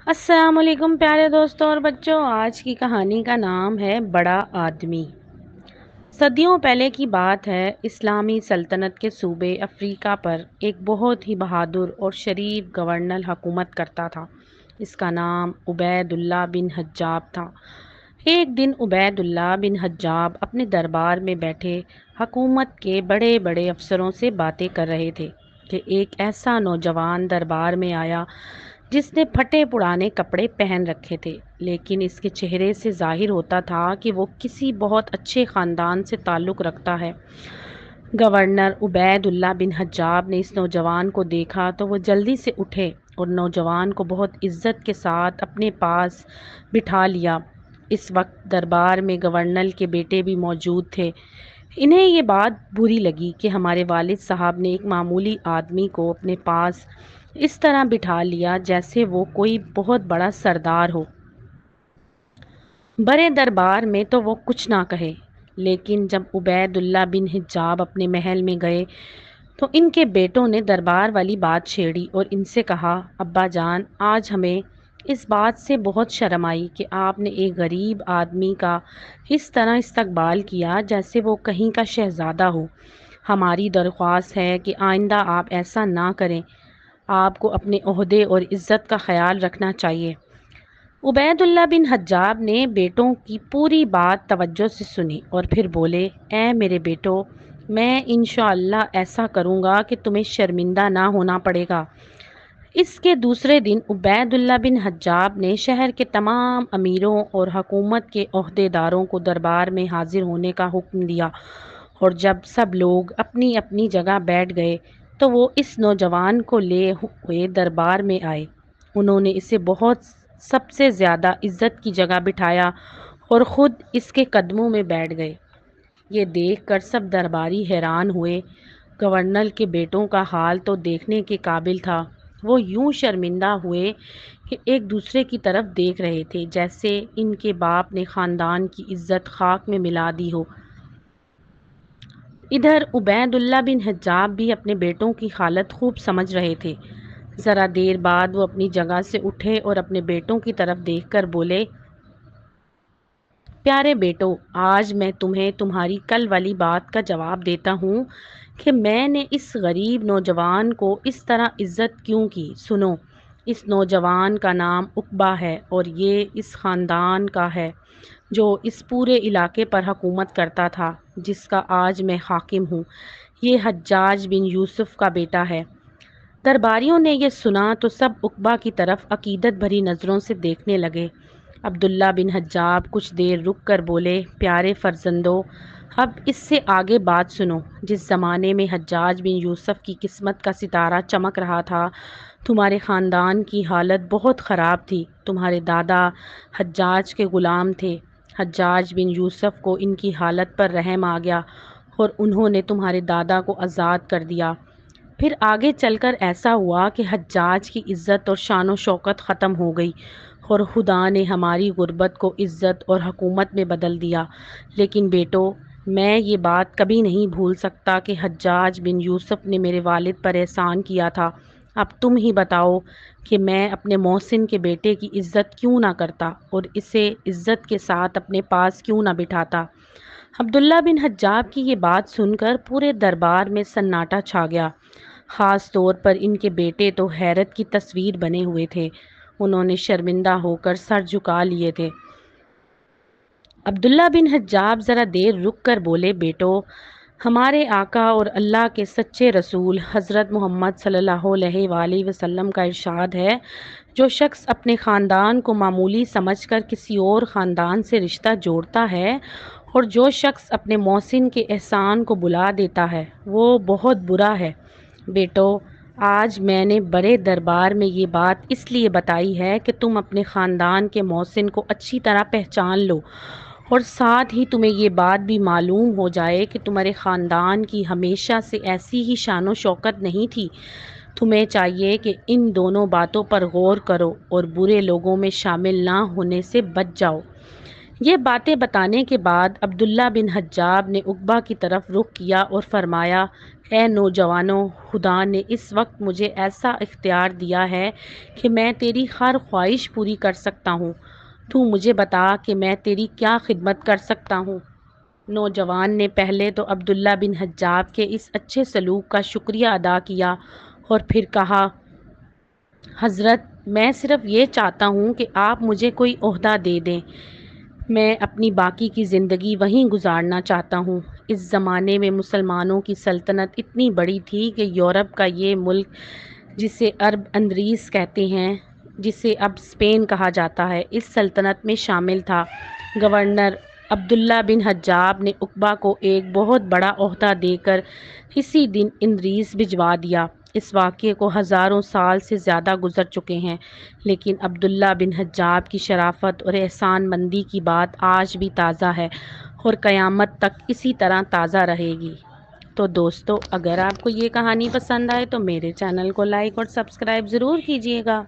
السلام علیکم پیارے دوستوں اور بچوں، آج کی کہانی کا نام ہے بڑا آدمی۔ صدیوں پہلے کی بات ہے، اسلامی سلطنت کے صوبے افریقہ پر ایک بہت ہی بہادر اور شریف گورنر حکومت کرتا تھا۔ اس کا نام عبید اللہ بن حجاب تھا۔ ایک دن عبید اللہ بن حجاب اپنے دربار میں بیٹھے حکومت کے بڑے بڑے افسروں سے باتیں کر رہے تھے کہ ایک ایسا نوجوان دربار میں آیا جس نے پھٹے پرانے کپڑے پہن رکھے تھے، لیکن اس کے چہرے سے ظاہر ہوتا تھا کہ وہ کسی بہت اچھے خاندان سے تعلق رکھتا ہے۔ گورنر عبید اللہ بن حجاب نے اس نوجوان کو دیکھا تو وہ جلدی سے اٹھے اور نوجوان کو بہت عزت کے ساتھ اپنے پاس بٹھا لیا۔ اس وقت دربار میں گورنر کے بیٹے بھی موجود تھے۔ انہیں یہ بات بری لگی کہ ہمارے والد صاحب نے ایک معمولی آدمی کو اپنے پاس اس طرح بٹھا لیا جیسے وہ کوئی بہت بڑا سردار ہو۔ بڑے دربار میں تو وہ کچھ نہ کہے، لیکن جب عبید اللہ بن حجاب اپنے محل میں گئے تو ان کے بیٹوں نے دربار والی بات چھیڑی اور ان سے کہا، ابا جان، آج ہمیں اس بات سے بہت شرم آئی کہ آپ نے ایک غریب آدمی کا اس طرح استقبال کیا جیسے وہ کہیں کا شہزادہ ہو۔ ہماری درخواست ہے کہ آئندہ آپ ایسا نہ کریں۔ آپ کو اپنے عہدے اور عزت کا خیال رکھنا چاہیے۔ عبید اللہ بن حجاب نے بیٹوں کی پوری بات توجہ سے سنی اور پھر بولے، اے میرے بیٹو، میں انشاءاللہ ایسا کروں گا کہ تمہیں شرمندہ نہ ہونا پڑے گا۔ اس کے دوسرے دن عبید اللہ بن حجاب نے شہر کے تمام امیروں اور حکومت کے عہدے داروں کو دربار میں حاضر ہونے کا حکم دیا، اور جب سب لوگ اپنی اپنی جگہ بیٹھ گئے تو وہ اس نوجوان کو لے ہوئے دربار میں آئے۔ انہوں نے اسے بہت سب سے زیادہ عزت کی جگہ بٹھایا اور خود اس کے قدموں میں بیٹھ گئے۔ یہ دیکھ کر سب درباری حیران ہوئے۔ گورنر کے بیٹوں کا حال تو دیکھنے کے قابل تھا۔ وہ یوں شرمندہ ہوئے کہ ایک دوسرے کی طرف دیکھ رہے تھے جیسے ان کے باپ نے خاندان کی عزت خاک میں ملا دی ہو۔ ادھر عبید اللہ بن حجاب بھی اپنے بیٹوں کی حالت خوب سمجھ رہے تھے۔ ذرا دیر بعد وہ اپنی جگہ سے اٹھے اور اپنے بیٹوں کی طرف دیکھ کر بولے، پیارے بیٹو، آج میں تمہیں تمہاری کل والی بات کا جواب دیتا ہوں کہ میں نے اس غریب نوجوان کو اس طرح عزت کیوں کی۔ سنو، اس نوجوان کا نام عقبہ ہے اور یہ اس خاندان کا ہے جو اس پورے علاقے پر حکومت کرتا تھا، جس کا آج میں حاکم ہوں۔ یہ حجاج بن یوسف کا بیٹا ہے۔ درباریوں نے یہ سنا تو سب عقبہ کی طرف عقیدت بھری نظروں سے دیکھنے لگے۔ عبداللہ بن حجاب کچھ دیر رک کر بولے، پیارے فرزندو، اب اس سے آگے بات سنو۔ جس زمانے میں حجاج بن یوسف کی قسمت کا ستارہ چمک رہا تھا، تمہارے خاندان کی حالت بہت خراب تھی۔ تمہارے دادا حجاج کے غلام تھے۔ حجاج بن یوسف کو ان کی حالت پر رحم آ گیا اور انہوں نے تمہارے دادا کو آزاد کر دیا۔ پھر آگے چل کر ایسا ہوا کہ حجاج کی عزت اور شان و شوکت ختم ہو گئی اور خدا نے ہماری غربت کو عزت اور حکومت میں بدل دیا۔ لیکن بیٹو، میں یہ بات کبھی نہیں بھول سکتا کہ حجاج بن یوسف نے میرے والد پر احسان کیا تھا۔ اب تم ہی بتاؤ کہ میں اپنے محسن کے بیٹے کی عزت کیوں نہ کرتا اور اسے عزت کے ساتھ اپنے پاس کیوں نہ بٹھاتا۔ عبداللہ بن حجاب کی یہ بات سن کر پورے دربار میں سناٹا چھا گیا۔ خاص طور پر ان کے بیٹے تو حیرت کی تصویر بنے ہوئے تھے۔ انہوں نے شرمندہ ہو کر سر جھکا لیے تھے۔ عبداللہ بن حجاب ذرا دیر رک کر بولے، بیٹو، ہمارے آقا اور اللہ کے سچے رسول حضرت محمد صلی اللہ علیہ وآلہ وسلم کا ارشاد ہے، جو شخص اپنے خاندان کو معمولی سمجھ کر کسی اور خاندان سے رشتہ جوڑتا ہے اور جو شخص اپنے محسن کے احسان کو بلا دیتا ہے، وہ بہت برا ہے۔ بیٹو، آج میں نے بڑے دربار میں یہ بات اس لیے بتائی ہے کہ تم اپنے خاندان کے محسن کو اچھی طرح پہچان لو، اور ساتھ ہی تمہیں یہ بات بھی معلوم ہو جائے کہ تمہارے خاندان کی ہمیشہ سے ایسی ہی شان و شوکت نہیں تھی۔ تمہیں چاہیے کہ ان دونوں باتوں پر غور کرو اور برے لوگوں میں شامل نہ ہونے سے بچ جاؤ۔ یہ باتیں بتانے کے بعد عبداللہ بن حجاب نے عقبہ کی طرف رخ کیا اور فرمایا، اے نوجوانوں، خدا نے اس وقت مجھے ایسا اختیار دیا ہے کہ میں تیری ہر خواہش پوری کر سکتا ہوں۔ تو مجھے بتا کہ میں تیری کیا خدمت کر سکتا ہوں؟ نوجوان نے پہلے تو عبداللہ بن حجاب کے اس اچھے سلوک کا شکریہ ادا کیا اور پھر کہا، حضرت، میں صرف یہ چاہتا ہوں کہ آپ مجھے کوئی عہدہ دے دیں۔ میں اپنی باقی کی زندگی وہیں گزارنا چاہتا ہوں۔ اس زمانے میں مسلمانوں کی سلطنت اتنی بڑی تھی کہ یورپ کا یہ ملک، جسے عرب اندریس کہتے ہیں، جسے اب اسپین کہا جاتا ہے، اس سلطنت میں شامل تھا۔ گورنر عبداللہ بن حجاب نے عقبہ کو ایک بہت بڑا عہدہ دے کر اسی دن اندریس بھجوا دیا۔ اس واقعے کو ہزاروں سال سے زیادہ گزر چکے ہیں، لیکن عبداللہ بن حجاب کی شرافت اور احسان مندی کی بات آج بھی تازہ ہے اور قیامت تک اسی طرح تازہ رہے گی۔ تو دوستو، اگر آپ کو یہ کہانی پسند آئے تو میرے چینل کو لائک اور سبسکرائب ضرور کیجیے گا۔